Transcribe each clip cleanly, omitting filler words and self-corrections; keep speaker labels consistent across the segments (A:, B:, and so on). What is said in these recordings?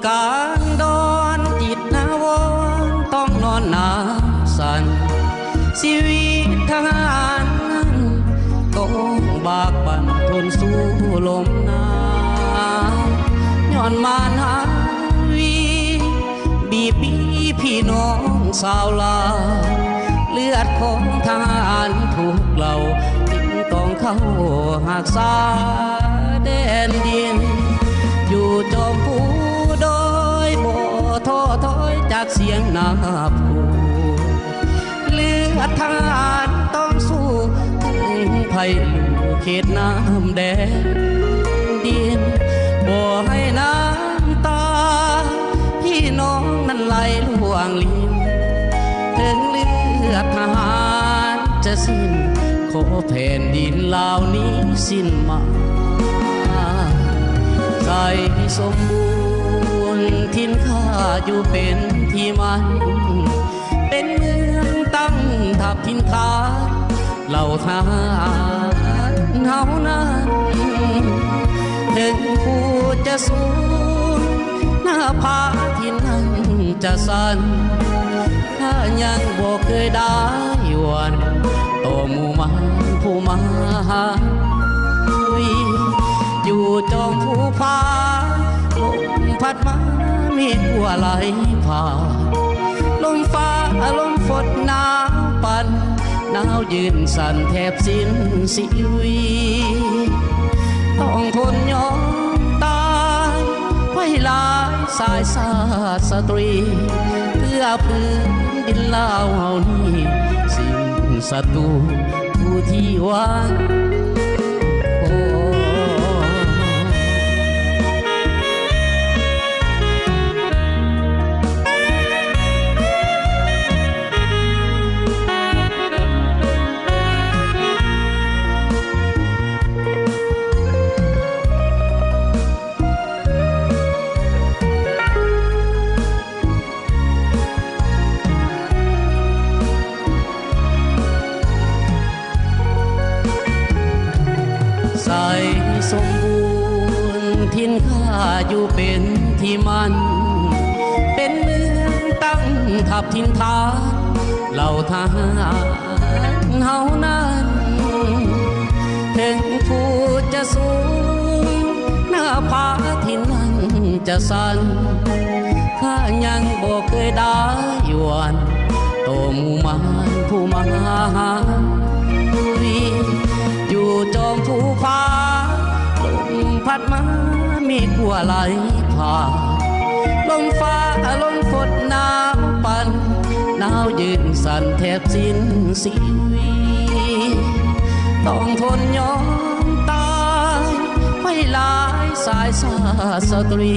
A: กลางดอนจิตนาวรต้องนอนหนาวสั่นชีวิตทหารนั้นต้องบากบั่นทนสู้ลมหนาวย้อนมารหาวีบีบีพี่น้องสาวลาเลือดของทหารถูกเราจึงต้องเข้าหักษาแดนดินอยู่จอมผู้โดยบ่ท้อถอยจากเสียงนาผูเลือดทหารต้องสู้ถึงภัยลูกเขตน้ำแดงดินบ่ให้น้ำตาพี่น้องนั้นไหลล่วงลิ้นถึงเลือดทหารจะสิ้นขอแผ่นดินเหล่านี้สิ้นมาใจสมบูรณ์ทิ้นข้าอยู่เป็นที่มันเป็นเมืองตั้งทับทิ้นข้าเหล่าทหารเฮานั้นถึงผู้จะสูงหน้าผาที่นั่นจะสั่นถ้ายังบ่เคยได้วันต่อหมู่มารผู้มาอยู่จอมผู้พาลมพัดมามีหัวไหลผ่าลมฟ้าลมฝนหนาวปั่นหนาวยืนสั่นแทบสิ้นชีวิตต้องทนยอมตายไว้หลายสายชาติสตรีเพื่อพื้นดินลาวเฮานี้สิ้นศัตรูผู้ที่หวังใจสมบูรณ์ทิ้นข้าอยู่เป็นที่มันเป็นเมืองตั้งทับทิ้นฐานเหล่าทหารเฮานั้นถึงผู้จะสูงหน้าผาที่นั่นจะสั่นข้ายังบ่เคยได้วันโตหมู่มารผู้มาอยู่จอมผู้พาลมพัดมามีขัวไหลผ่าลมฟ้าลมฝนหนาวปั่นหนาวยืนสั่นแทบสิ้นชีวิตต้องทนยอมตายไว้หลายสายชาติสตรี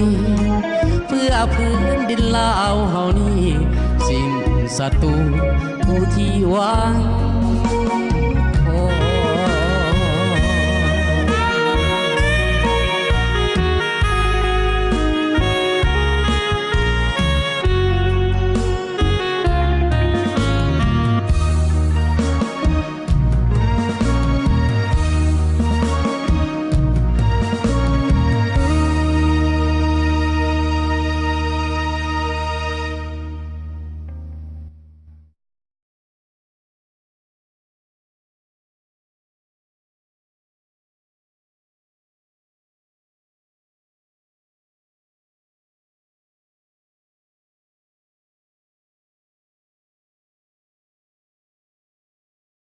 A: เพื่อพื้นดินลาวเฮานี้สิ้นศัตรูผู้ที่หวัง